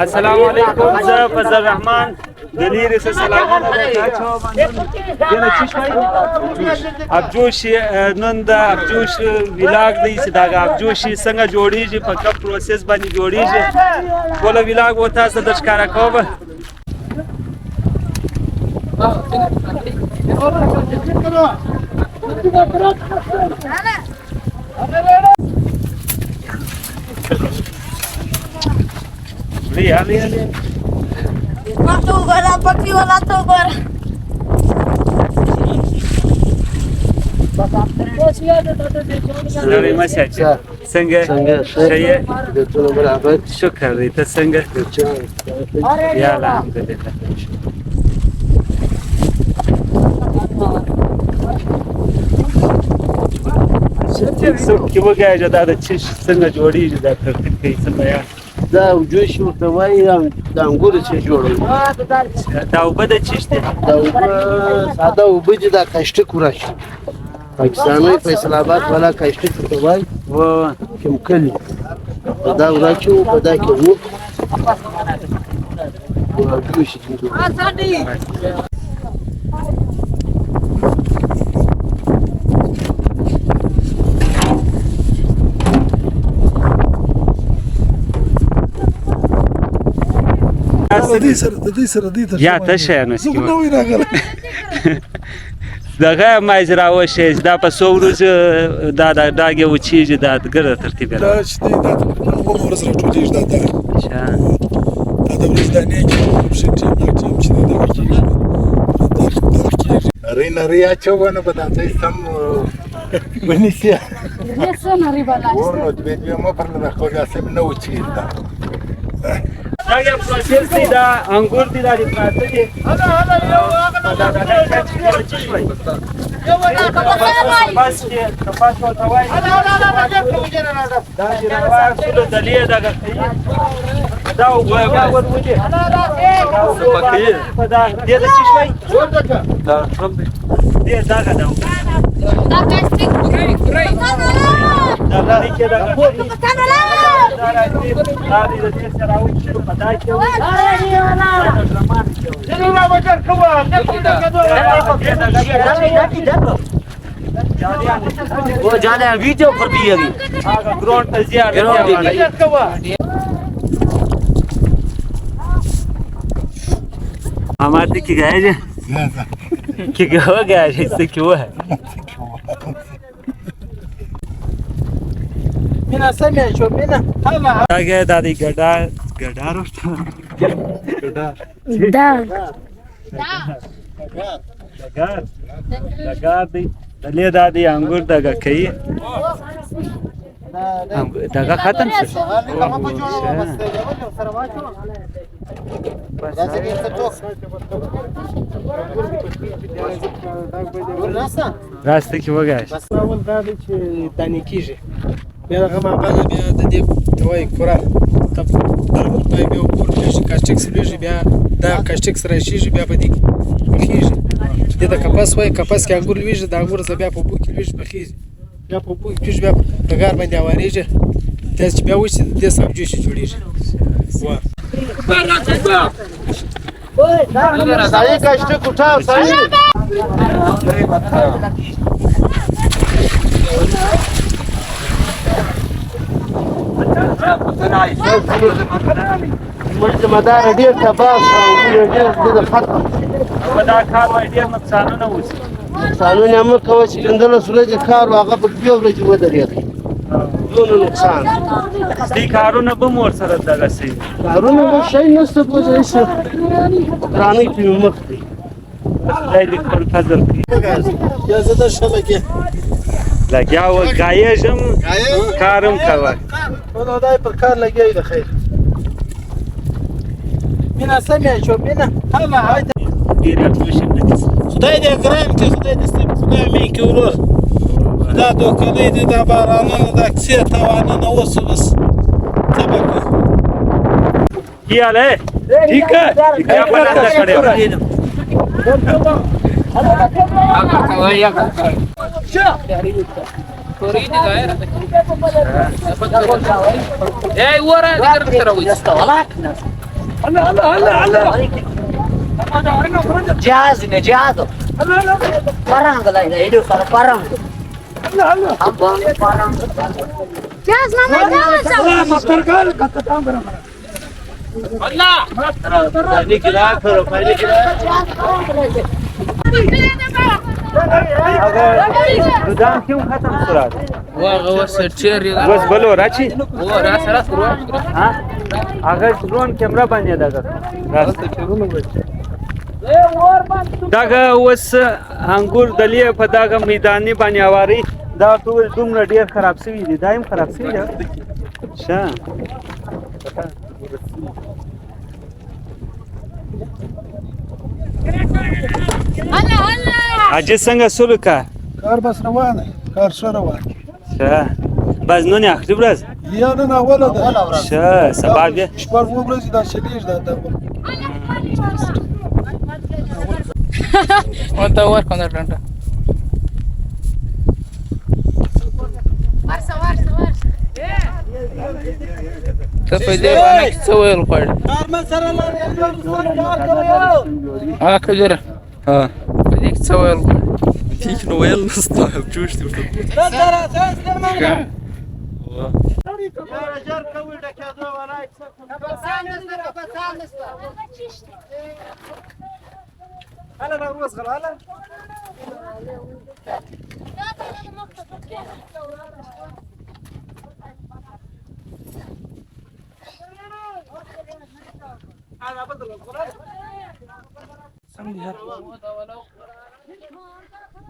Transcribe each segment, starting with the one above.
السلام علیکم زه فضل الرحمن د لیرې څه سلامونه ابجوش نن د ابجوش ویلاګ دی چې دا ابجوش څنګه جوړیږي په کوم پروسس باندې جوړیږي ټول ویلاګ و تاسو د ښکارا کوم Patu bara pati wala to bara. سلامي مساجد څنګه شي شکر دې ته څنګه یا الحمدلله څوک کې وګایي دا د چش څنګه جوړیږي دا ترتیب کوي څنګه یا دا جوش ورته وایي د انګورو چې جوړوي دا اوبه د چش دي دا اوبه ساده اوبه دي دا کاشتک وراشي پاکستاني فیصل آباد والا کاشتک ورته وایي کیمیکل دا وراشي په دا کې وو جوش دي یا تشه نو سکیو دغه ماجرا وشه دا په سورز دا داګه و چیز دا ګره ترتیب دا چې دا عمر سره ټولېږي دا دا د ورځ د نه کې چې چې دا Rina ria chovano badate sam benisia. Eso no arriba la. Bueno, debemos para la cosa se me no uchida. دا یو پروسس دی دا انګور دی دا د پراته دي بس چې کپاس ورته وایي دا چې راوړو د لیه دغه کوي دا اوبه ورودي دا دې د چی شوي دا کوم دی دې دغه دا Da plastic. دا لري کې دا دا دې د چی سره راوړو په دای کې वो जाने वीडियो पर भी है ग्राउंड पर जिया हमारे की गए जे कि हो गया इससे क्यों है बिना समय शो बिना आ गया दादी गड्ढा गड्ढा रोस्ट गड्ढा Da. لګار دی دلې دادی انګور دغه کوي دغه ختم شو راسته کې وګاش اول دا چې دانی کیږي بیا هغه ما بعد بیا د دې توای کورا تب درمو پای بیا ور کېږي کاستیک سریږي بیا دا کاستیک سره شيږي بیا په دې کېږي د کپاس وای کپاس کې انګور لويږي د انګور ز بیا په بو کې لويږي بخېږي بیا په بو کې بیا په ګار باندې اوريږي تاسو چې بیا وځي د سبجو شي جوړيږي وا سایه کاستیک اٹھاو سایه مدار ډیر تباہ او ډیر د ختم په دا کار وای ډیر نقصانونه وسی نقصانونه هم کوي چې ګندله سورج کار هغه په یو ورځ ودرېږي دونه نقصان دې کارونه به مور سره دغه سي کارونه به شي نشته په ځای څه رانی په مخ دی دای دې خپل فضل کوي یا زده شبکه لګیا و غایجم کارم کوي نو دای پر کار لګی د خیر مینا سمع شو مینا هلا هاي ډیر خوشی دي خدای دې ګرام ته خدای دې ستې خدای مې کې ورور دا دوکلې دې دا بارانونه دا کسي توانونه اوس بس تبکو کیاله ٹھیک ہے کیا بنا کھڑے ہو جهاز نه جهاز پرنګ لای دی ایډو سره پرنګ جهاز نه دودان کیوں ختم سرات واغه وسچیر بس بلو راچی و را سره سره ها اگر ډرون کیمرا باندې دغه راست دغه وس انګور دلیه په دغه میداني باندې اواري دا ټول دومره ډیر خراب شوی دي دایم خراب شوی دی شه هلا هلا اجه څنګه سلوکا کار بس روانه کار ښه روان شه باز نو نه اخلي برز یا نن اوله ده شه سبا بیا شپږ ورځې دا شلیږ دا وانت ور کنه ټنټه ورسه ورسه ورسه ته په دې باندې څه ویل غواړې کجوره ها په دې څه ویل غواړې Тих новел настав, чуєш ти вже?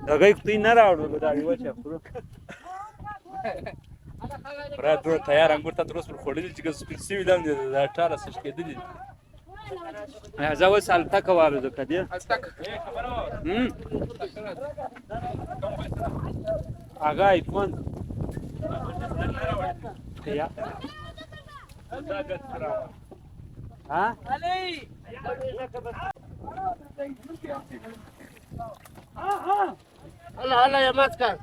دغه کوي نه راوړل دا یو چې خورو را درو تیار انګور ته تر اوسه خوړلې چې سپین سوي دم دي دا 18 سش کېدلې زه و سال تک واره زه کدی اگه ایفون یا ها هلا هلا يا مسكن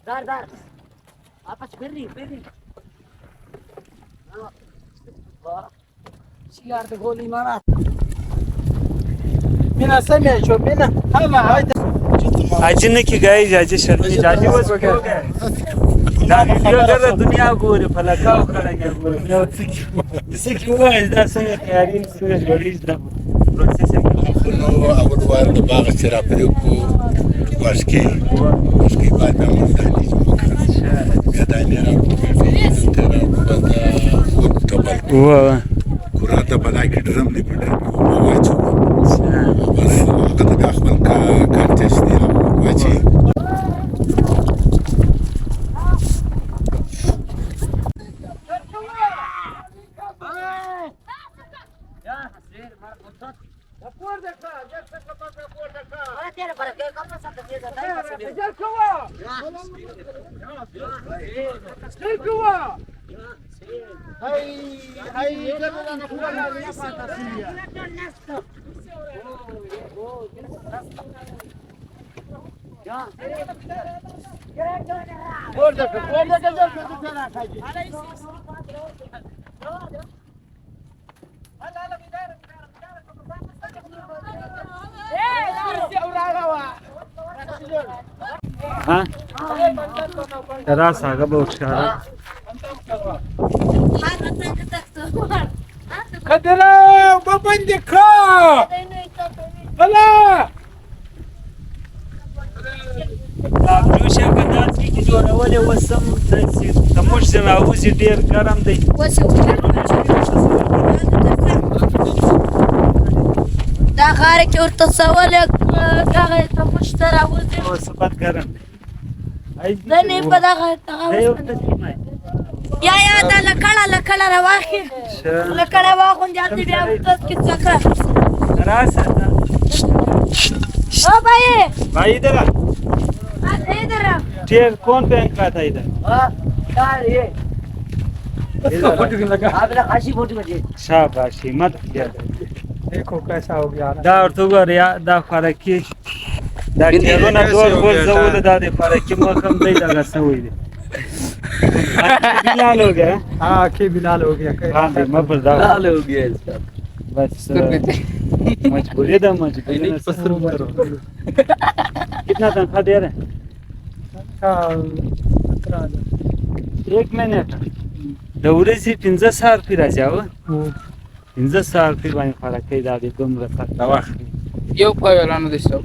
دار دار आपस फिर रही सियार तो गोली मारा مینا سمې شو مینا اجنه کی گئی جاجی شرمی جاجی وس کیو گئے دا ویډیو ګره دنیا ګوره فلکاو کړه ګوره سکیو وای دا څنګه تیاری څنګه جوړیږي دا پروسس نو اول وار د باغ سره پرې کو واسکی باندې مونږ بیا دا نه راو ته راو ته و کورته بلای کې ډرم دی په ډرم واچو بس هغه د خپل کارتش دی واچي ها راس هغه به وشاره کدره وبندې کا هلا جوشه کدا چې جوړولې وسم د موږ سره اوسې ډیر ګرم دی دا غاره کې ورته سوال هغه ته مشتري راوځي او سپات ګرم دی دا نه په دغه یا دا لکړه راواخي لکړه واخون جلدی بیا تاسو کې څکا راسه او بھائی भाई इधर आ इधर चेयर कौन पहन का था इधर यार ये इसका फोटो क्यों लगा आप लोग खासी फोटो में शाबाश हिम्मत किया देखो कैसा हो गया دا ورته ګور یا دا خورکی دا ټیرونه زور ور زول دا د فرقي مقام دی دا سوي دي بلال हो गया हाँ के बिलाल हो गया हाँ दे मैं बता लाल हो गया इसका बस मजबूरी दा मजबूरी कितना तनख्वाह दे रहे हैं एक महीने का दौरे से 15,000 रुपये राजा हो 15,000 रुपये बाई फरक है दादी तुम रखा Eu păi ăla nu deșteau.